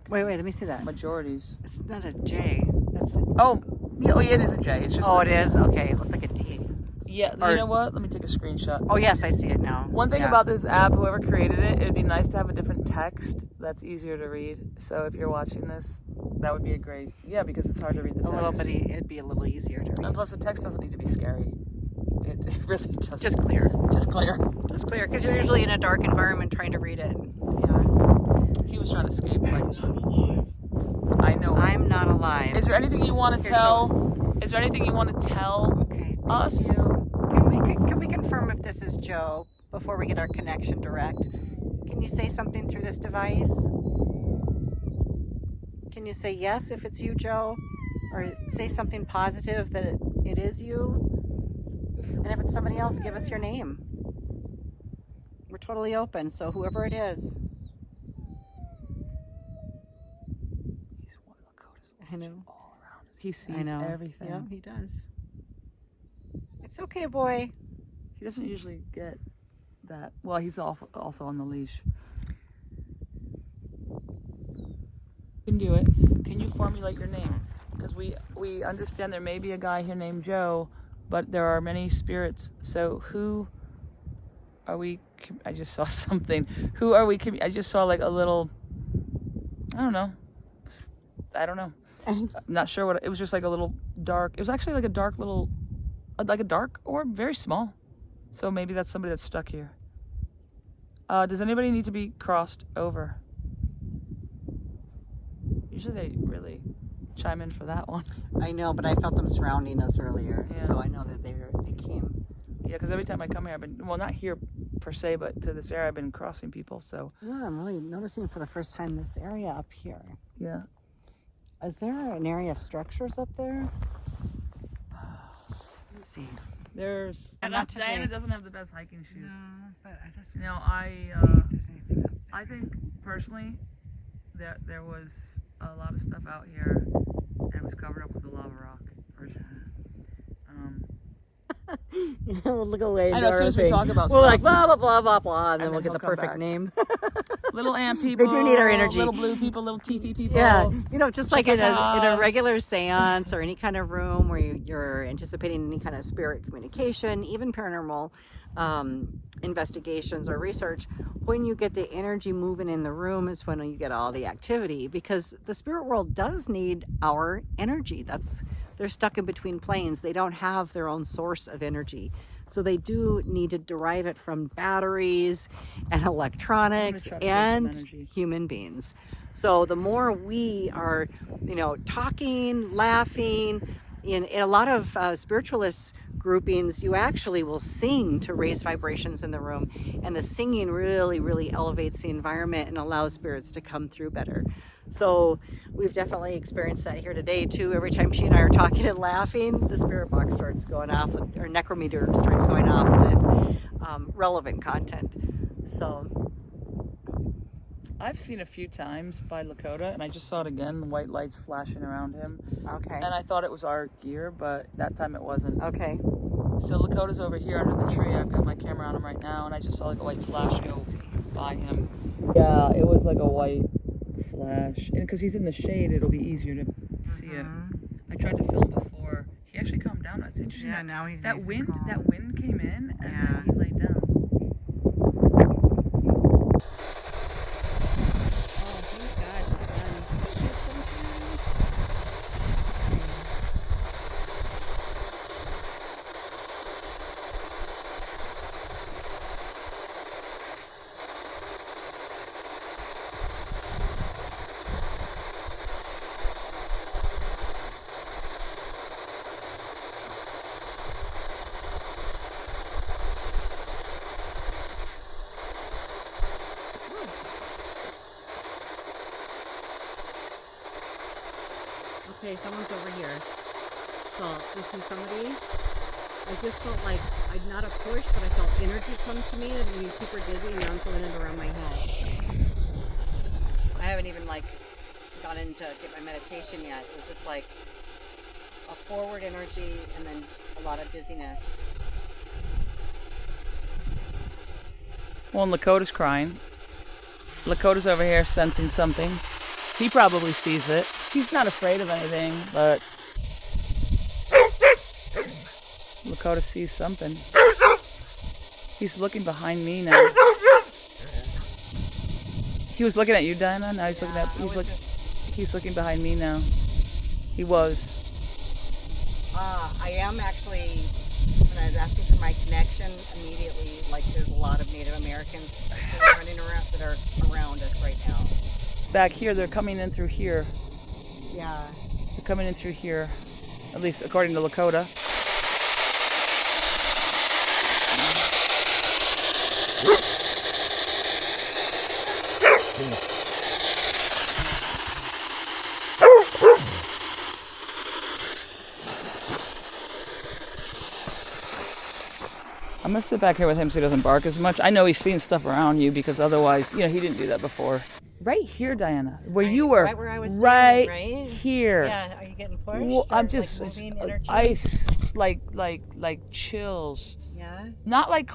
[SPEAKER 2] Wait, let me see that.
[SPEAKER 1] Majorities.
[SPEAKER 2] It's not a J. That's
[SPEAKER 1] Oh, yeah, it is a J. It's just
[SPEAKER 2] it is? Okay, it looked like a D.
[SPEAKER 1] Yeah, you know what? Let me take a screenshot.
[SPEAKER 2] Oh, yes, I see it now.
[SPEAKER 1] One thing about this app, whoever created it, it'd be nice to have a different text that's easier to read. So if you're watching this, that would be because it's hard to read the text.
[SPEAKER 2] But it'd be a little easier to read.
[SPEAKER 1] And plus, the text doesn't need to be scary. it really doesn't.
[SPEAKER 2] Just clear.
[SPEAKER 1] Just clear.
[SPEAKER 2] Just clear, because you're usually in a dark environment trying to read it.
[SPEAKER 1] He was trying to escape. Like, I know.
[SPEAKER 2] I'm not alive.
[SPEAKER 1] Is there anything you want to tell? Is there anything you want to tell us?
[SPEAKER 2] Can we confirm if this is Joe before we get our connection direct? Can you say something through this device? Can you say yes if it's you, Joe? Or say something positive that it is you? And if it's somebody else, give us your name. We're totally open, so whoever it is. I know.
[SPEAKER 1] All around us. He sees everything.
[SPEAKER 2] Yeah, he does. It's okay, boy.
[SPEAKER 1] He doesn't usually get that. Well, he's also on the leash. You can do it. Can you formulate your name? Because we understand there may be a guy here named Joe, but there are many spirits. So who are we? I just saw something. Who are we? I just saw like a little. I don't know. I'm not sure what it was. Just like a little dark. It was actually like a dark little, like a dark orb, very small. So maybe that's somebody that's stuck here. Does anybody need to be crossed over? Usually they really chime in for that one.
[SPEAKER 2] I know, but I felt them surrounding us earlier, so I know that they came.
[SPEAKER 1] Yeah, because every time I come here, I've been, well, not here per se, but to this area, I've been crossing people, so.
[SPEAKER 2] Yeah, I'm really noticing for the first time this area up here.
[SPEAKER 1] Yeah.
[SPEAKER 2] Is there an area of structures up there? Let's see.
[SPEAKER 1] There's. Diana doesn't have the best hiking shoes.
[SPEAKER 2] No, but I just.
[SPEAKER 1] You know,
[SPEAKER 2] see if there's anything up there.
[SPEAKER 1] I think personally, there was a lot of stuff out here, and it was covered up with the lava rock. Personally.
[SPEAKER 2] We'll look away.
[SPEAKER 1] I know, as soon as we talk about
[SPEAKER 2] we're
[SPEAKER 1] stuff,
[SPEAKER 2] like blah blah blah blah blah, and then we'll get the
[SPEAKER 1] he'll come
[SPEAKER 2] perfect
[SPEAKER 1] back.
[SPEAKER 2] name.
[SPEAKER 1] Little ant people.
[SPEAKER 2] They do need our energy.
[SPEAKER 1] Little blue people, little teethy people.
[SPEAKER 2] Yeah, you know, just like in a
[SPEAKER 1] Chupacabras.
[SPEAKER 2] regular seance or any kind of room where you're anticipating any kind of spirit communication, even paranormal investigations or research, when you get the energy moving in the room is when you get all the activity, because the spirit world does need our energy. They're stuck in between planes. They don't have their own source of energy. So they do need to derive it from batteries and electronics and human beings. So the more we are, talking, laughing, in a lot of spiritualist groupings, you actually will sing to raise vibrations in the room. And the singing really, really elevates the environment and allows spirits to come through better. So we've definitely experienced that here today too. Every time she and I are talking and laughing, the spirit box starts going off, or Necrometer starts going off with relevant content. So
[SPEAKER 1] I've seen a few times by Lakota, and I just saw it again, white lights flashing around him.
[SPEAKER 2] Okay.
[SPEAKER 1] And I thought it was our gear, but that time it wasn't.
[SPEAKER 2] Okay.
[SPEAKER 1] So Lakota's over here under the tree. I've got my camera on him right now, and I just saw like a white flash go by him. Yeah, it was like a white flash. And because he's in the shade, it'll be easier to see it. I tried to film before. He actually calmed down. It's interesting.
[SPEAKER 2] Yeah, now he's
[SPEAKER 1] that
[SPEAKER 2] nice
[SPEAKER 1] wind.
[SPEAKER 2] and calm.
[SPEAKER 1] That wind came in, and then he laid down.
[SPEAKER 2] Okay, someone's over here. So, this is somebody. I just felt like, not a push, but I felt energy come to me and made me super dizzy, and now I'm feeling it around my head. I haven't even gone in to get my meditation yet. It was just like a forward energy and then a lot of dizziness.
[SPEAKER 1] Well, and Lakota's crying. Lakota's over here sensing something. He probably sees it. He's not afraid of anything, but Lakota sees something. He's looking behind me now. He was looking at you, Dinah. Now he's looking at. He's looking behind me now. He was.
[SPEAKER 2] I am actually. Let when I was asking for my connection, immediately, like, there's a lot of Native Americans that are running around, that are around us right now.
[SPEAKER 1] Back here, they're coming in through here.
[SPEAKER 2] Yeah.
[SPEAKER 1] They're coming in through here, at least according to Lakota. I'm gonna sit back here with him so he doesn't bark as much. I know he's seen stuff around you because otherwise, you know, he didn't do that before. Right here, Diana, where you were.
[SPEAKER 2] Right where I was
[SPEAKER 1] right,
[SPEAKER 2] standing, right?
[SPEAKER 1] here.
[SPEAKER 2] Yeah, are you getting pushed?
[SPEAKER 1] Well, I'm
[SPEAKER 2] or,
[SPEAKER 1] just
[SPEAKER 2] like, moving energy?
[SPEAKER 1] ice, like chills.
[SPEAKER 2] Yeah.
[SPEAKER 1] Not like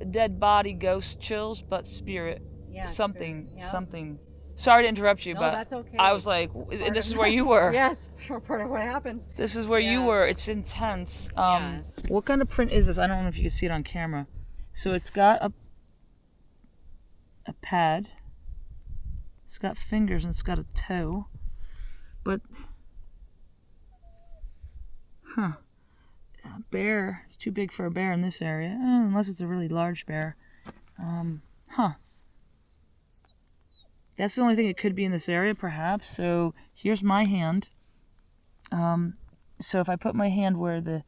[SPEAKER 1] dead body ghost chills, but spirit.
[SPEAKER 2] Yeah.
[SPEAKER 1] Something,
[SPEAKER 2] spirit. Yep.
[SPEAKER 1] something. Sorry to interrupt you,
[SPEAKER 2] No,
[SPEAKER 1] but
[SPEAKER 2] that's okay.
[SPEAKER 1] I was like, and this is where you were.
[SPEAKER 2] Yes, part of what happens.
[SPEAKER 1] This is where you were. It's intense.
[SPEAKER 2] Yes.
[SPEAKER 1] What kind of print is this? I don't know if you can see it on camera. So it's got a pad. It's got fingers and it's got a toe. But, a bear. It's too big for a bear in this area, unless it's a really large bear. That's the only thing it could be in this area, perhaps. So here's my hand. So if I put my hand where the,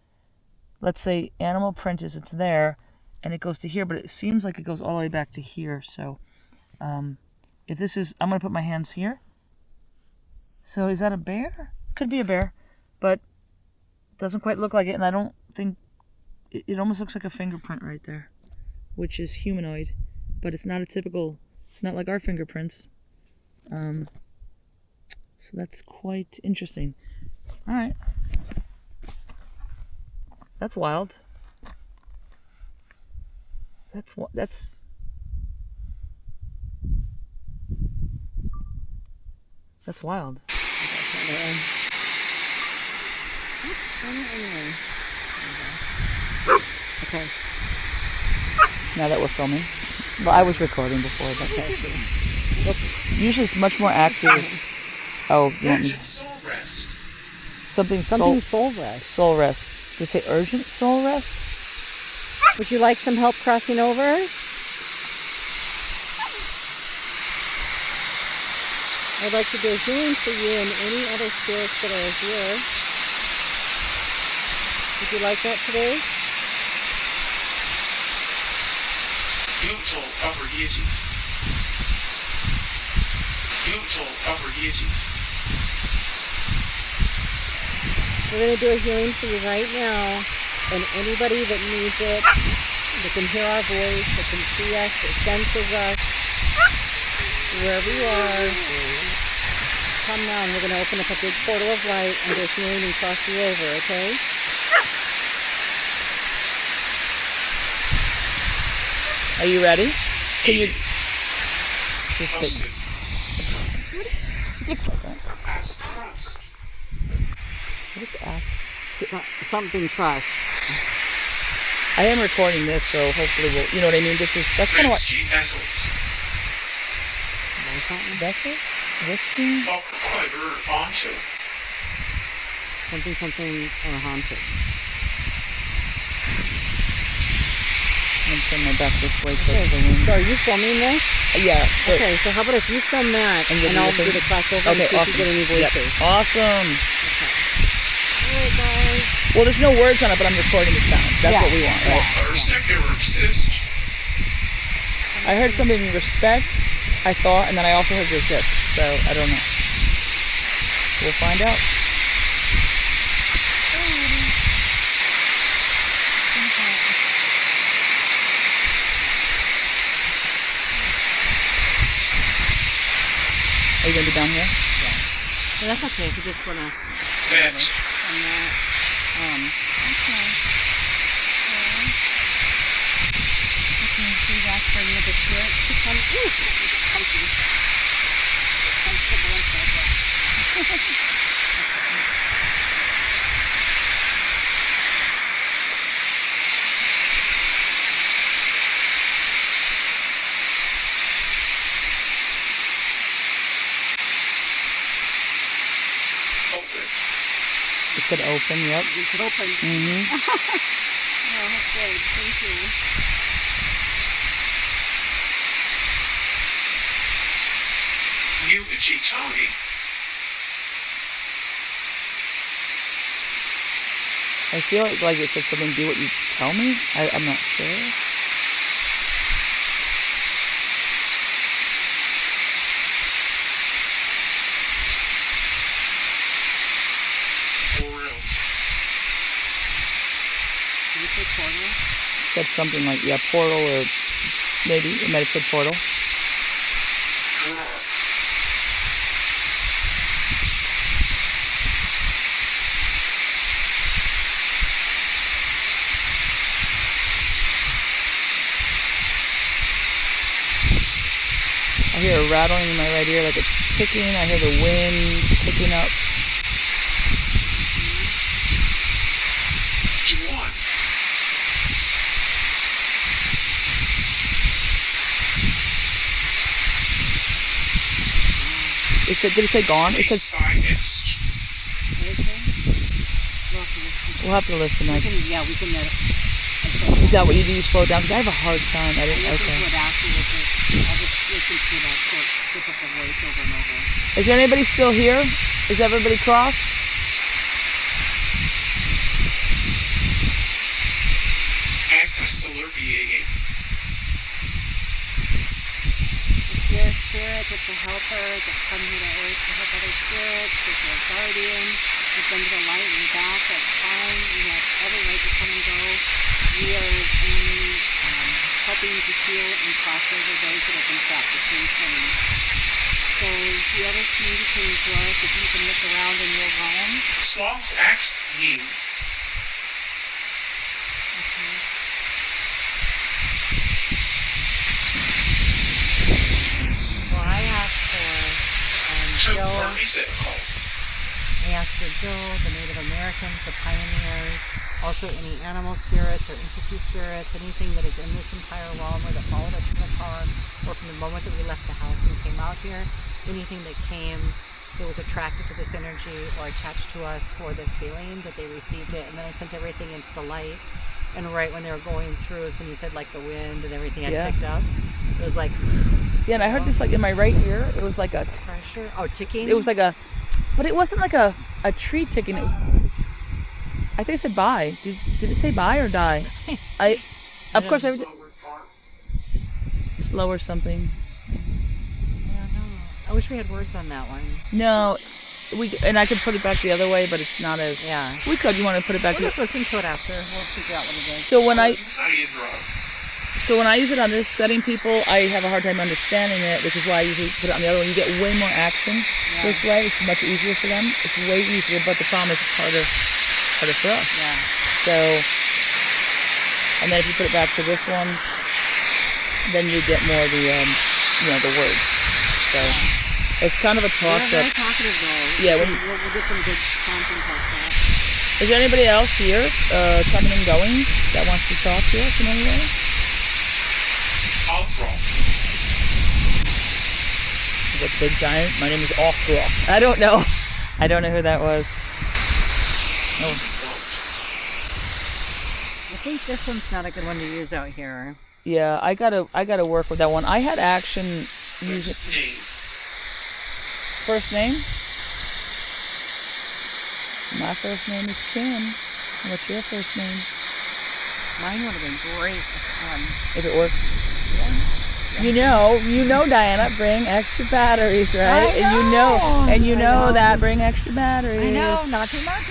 [SPEAKER 1] let's say, animal print is, it's there, and it goes to here, but it seems like it goes all the way back to here. So if this is, I'm going to put my hands here. So is that a bear? Could be a bear, but it doesn't quite look like it, and I don't think, it almost looks like a fingerprint right there, which is humanoid, but it's not a typical, it's not like our fingerprints. So that's quite interesting. All right. That's wild. That's wild.
[SPEAKER 2] Okay.
[SPEAKER 1] Now that we're filming. Well, I was recording before, but usually it's much more active. Oh, you want me? Something
[SPEAKER 2] soul rest.
[SPEAKER 1] Soul rest. Did you say urgent soul rest?
[SPEAKER 2] Would you like some help crossing over? I'd like to do a healing for you and any other spirits that are here. Would you like that today? We're going to do a healing for you right now, and anybody that needs it, that can hear our voice, that can see us, that senses us, wherever you are, come now, and we're going to open up a big portal of light and do a healing and cross you over, okay?
[SPEAKER 1] Are you ready? Can you just take... What is ask?
[SPEAKER 2] Something trust.
[SPEAKER 1] I am recording this, so hopefully we'll, you know what I mean? That's kind of what...
[SPEAKER 2] Vessels?
[SPEAKER 1] Vessels? Whiskey?
[SPEAKER 2] Something or haunted.
[SPEAKER 1] I'm going to turn my back this way.
[SPEAKER 2] So are you filming this?
[SPEAKER 1] Yeah. So,
[SPEAKER 2] okay, so how about if you film that and I'll do the crossover and see
[SPEAKER 1] awesome.
[SPEAKER 2] if you get any voices.
[SPEAKER 1] Yep. Awesome.
[SPEAKER 2] Okay. Alright guys.
[SPEAKER 1] Well, there's no words on it, but I'm recording the sound. That's what we want, right? I heard something respect, I thought, and then I also heard resist. So I don't know. We'll find out. Are you going to be down here?
[SPEAKER 2] Yeah. Well, that's okay if you just want to... Okay. Okay, so you ask for any of the spirits to come. Ooh, comfortable inside rocks.
[SPEAKER 1] It said open, yep.
[SPEAKER 2] Just open.
[SPEAKER 1] Mm-hmm.
[SPEAKER 2] Oh, that's good. Thank you.
[SPEAKER 3] New Ichitani.
[SPEAKER 1] I feel like it said something, do what you tell me? I'm not sure.
[SPEAKER 3] For real.
[SPEAKER 2] Did you say portal?
[SPEAKER 1] It said something like, yeah, portal, or maybe it might have said portal. I hear a rattling in my right ear, like a ticking. I hear the wind kicking up.
[SPEAKER 3] Juan.
[SPEAKER 1] It said, did it say gone? It said,
[SPEAKER 3] Science.
[SPEAKER 2] Listen. We'll have to listen.
[SPEAKER 1] we have to listen.
[SPEAKER 2] We can, we can.
[SPEAKER 1] Is that what you do? You slow down? Because I have a hard time. I didn't.
[SPEAKER 2] Listen
[SPEAKER 1] Okay.
[SPEAKER 2] to it afterwards. I'll just listen to that short clip of the voice over and over.
[SPEAKER 1] Is there anybody still here? Is everybody crossed?
[SPEAKER 3] Solar being.
[SPEAKER 2] If you're a spirit that's a helper, that's come here to earth to help other spirits, if you're a guardian, you've been to the light and you're back, that's fine. You have every right to come and go. We are only helping to heal and cross over those that have been trapped between planes. So whoever's communicating to us, if you can look around in your realm.
[SPEAKER 3] Sloth acts me.
[SPEAKER 2] Well, I asked for Joe. I asked for Joe, the Native Americans, the pioneers, also any animal spirits or entity spirits, anything that is in this entire realm or that followed us from the car or from the moment that we left the house and came out here, anything that came that was attracted to this energy or attached to us for this healing, that they received it. And then I sent everything into the light. And right when they were going through is when you said like the wind and everything I picked up. It was like...
[SPEAKER 1] Yeah, and I heard this like in my right ear. It was like a...
[SPEAKER 2] pressure? Oh, ticking?
[SPEAKER 1] It was like a... But it wasn't like a tree ticking. It was... I think it said bye. Did it say bye or die? Of course, I... Slow or something.
[SPEAKER 2] I don't know. I wish we had words on that one.
[SPEAKER 1] No, and I could put it back the other way, but it's not as...
[SPEAKER 2] Yeah.
[SPEAKER 1] We could. You want to put it back...
[SPEAKER 2] We'll just listen to it after. We'll figure out what it is.
[SPEAKER 1] So when I use it on this setting, people, I have a hard time understanding it, which is why I usually put it on the other one. You get way more action this way. It's much easier for them. It's way easier, but the problem is it's harder for us.
[SPEAKER 2] Yeah.
[SPEAKER 1] So, and then if you put it back to this one, then you get more of the, the words. So, it's kind of a toss-up.
[SPEAKER 2] We're very talkative, though.
[SPEAKER 1] Yeah.
[SPEAKER 2] We'll get some good content off that.
[SPEAKER 1] Is there anybody else here coming and going that wants to talk to us in any way?
[SPEAKER 3] Alpha.
[SPEAKER 1] Is that the big giant? My name is Alpha. I don't know. I don't know who that was. Oh.
[SPEAKER 2] I think this one's not a good one to use out here.
[SPEAKER 1] Yeah, I gotta work with that one. I had action using first name. My first name is Kim. What's your first name?
[SPEAKER 2] Mine would have been great
[SPEAKER 1] If it worked. You know, Diana, bring extra batteries, right? And you know that bring extra batteries.
[SPEAKER 2] I know, not too much.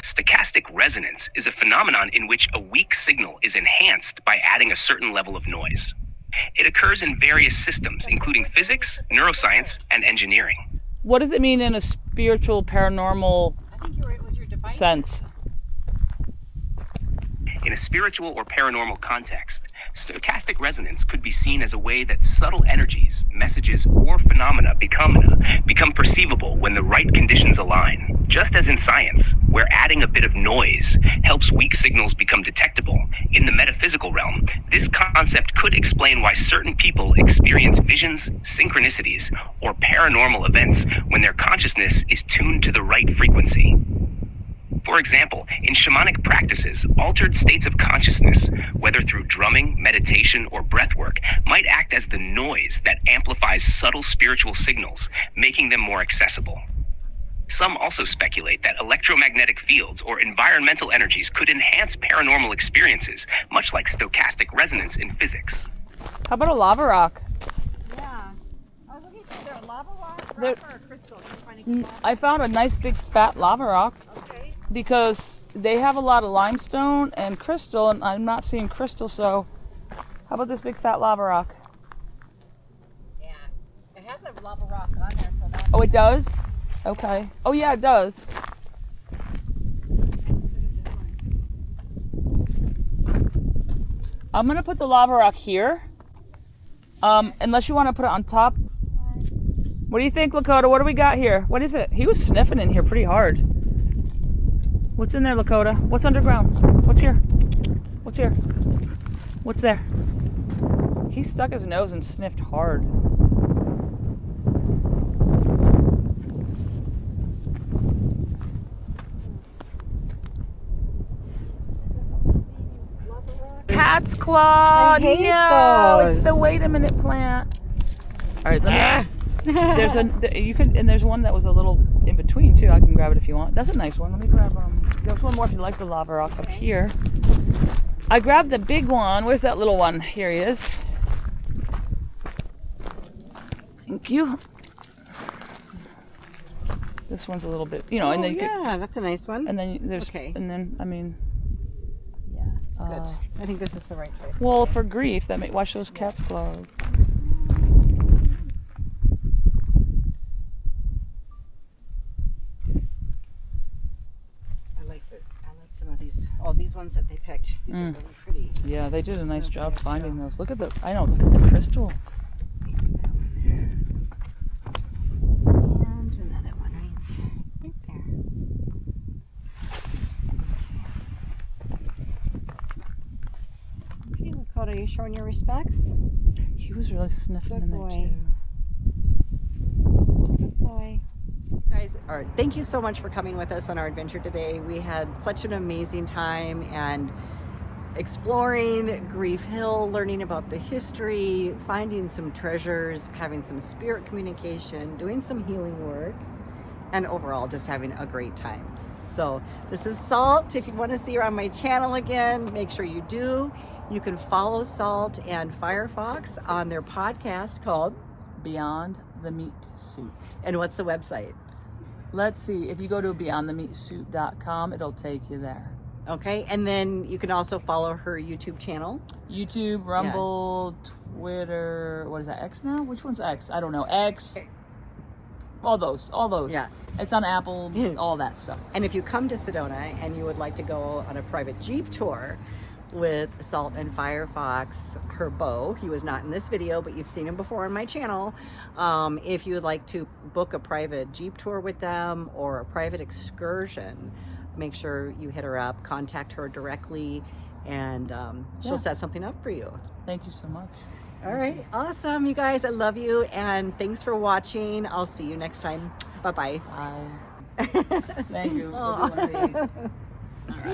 [SPEAKER 3] Stochastic resonance is a phenomenon in which a weak signal is enhanced by adding a certain level of noise. It occurs in various systems, including physics, neuroscience, and engineering.
[SPEAKER 1] What does it mean in a spiritual, paranormal
[SPEAKER 2] I think you're right, it was your device.
[SPEAKER 1] sense?
[SPEAKER 3] In a spiritual or paranormal context, stochastic resonance could be seen as a way that subtle energies, messages, or phenomena become perceivable when the right conditions align. Just as in science, where adding a bit of noise helps weak signals become detectable, in the metaphysical realm, this concept could explain why certain people experience visions, synchronicities, or paranormal events when their consciousness is tuned to the right frequency. For example, in shamanic practices, altered states of consciousness, whether through drumming, meditation, or breathwork, might act as the noise that amplifies subtle spiritual signals, making them more accessible. Some also speculate that electromagnetic fields or environmental energies could enhance paranormal experiences, much like stochastic resonance in physics.
[SPEAKER 1] How about a lava rock?
[SPEAKER 2] Yeah. I was looking for a lava rock
[SPEAKER 1] There-
[SPEAKER 2] or a crystal. Did you find anything?
[SPEAKER 1] I found a nice big fat lava rock
[SPEAKER 2] Okay.
[SPEAKER 1] because they have a lot of limestone and crystal, and I'm not seeing crystal, so how about this big fat lava rock?
[SPEAKER 2] Yeah. It has a lava rock on there, so that's...
[SPEAKER 1] Oh, it does? Okay. Oh, yeah, it does. I'm going to put the lava rock here. Unless you want to put it on top. What do you think, Lakota? What do we got here? What is it? He was sniffing in here pretty hard. What's in there, Lakota? What's underground? What's here? What's here? What's there? He stuck his nose and sniffed hard. Cat's claw.
[SPEAKER 2] I hate
[SPEAKER 1] No,
[SPEAKER 2] those.
[SPEAKER 1] it's the wait a minute plant. All right, let me. There's one that was a little in between too. I can grab it if you want. That's a nice one. Let me grab There's one more if you like the lava rock up here. I grabbed the big one. Where's that little one? Here he is. Thank you. This one's a little bit, and
[SPEAKER 2] Oh,
[SPEAKER 1] then you
[SPEAKER 2] yeah, that's a nice one.
[SPEAKER 1] and then there's
[SPEAKER 2] Okay.
[SPEAKER 1] and then I mean.
[SPEAKER 2] Yeah, good. I think this is the right choice.
[SPEAKER 1] Well, for grief, watch those cat's claws.
[SPEAKER 2] I like some of these. Oh, these ones that they picked. These are really pretty.
[SPEAKER 1] Yeah, they did a nice job
[SPEAKER 2] Okay,
[SPEAKER 1] finding
[SPEAKER 2] so-
[SPEAKER 1] those. Look at the crystal.
[SPEAKER 2] There's that one there. And another one right there. Okay, Lakota, are you showing your respects?
[SPEAKER 1] He was really sniffing
[SPEAKER 2] Good
[SPEAKER 1] in there
[SPEAKER 2] boy.
[SPEAKER 1] too.
[SPEAKER 2] Good boy. Guys, thank you so much for coming with us on our adventure today. We had such an amazing time and exploring Grief Hill, learning about the history, finding some treasures, having some spirit communication, doing some healing work, and overall just having a great time. So this is Salt. If you want to see her on my channel again, make sure you do. You can follow Salt and Firefox on their podcast called,
[SPEAKER 1] Beyond the Meat Suit.
[SPEAKER 2] and what's the website?
[SPEAKER 1] Let's see. If you go to beyondthemeatsuit.com, it'll take you there.
[SPEAKER 2] Okay, and then you can also follow her YouTube channel.
[SPEAKER 1] YouTube, Rumble, Twitter. What is that? X now? Which one's X? I don't know. X. All those.
[SPEAKER 2] Yeah.
[SPEAKER 1] It's on Apple. All that stuff.
[SPEAKER 2] And if you come to Sedona and you would like to go on a private Jeep tour with Salt and Firefox, her beau, he was not in this video, but you've seen him before on my channel. If you would like to book a private Jeep tour with them or a private excursion, make sure you hit her up, contact her directly, and she'll set something up for you.
[SPEAKER 1] Thank you so much.
[SPEAKER 2] All right, awesome, you guys. I love you, and thanks for watching. I'll see you next time. Bye-bye.
[SPEAKER 1] Bye. Thank you.
[SPEAKER 2] Aw.
[SPEAKER 1] We'll do one of these.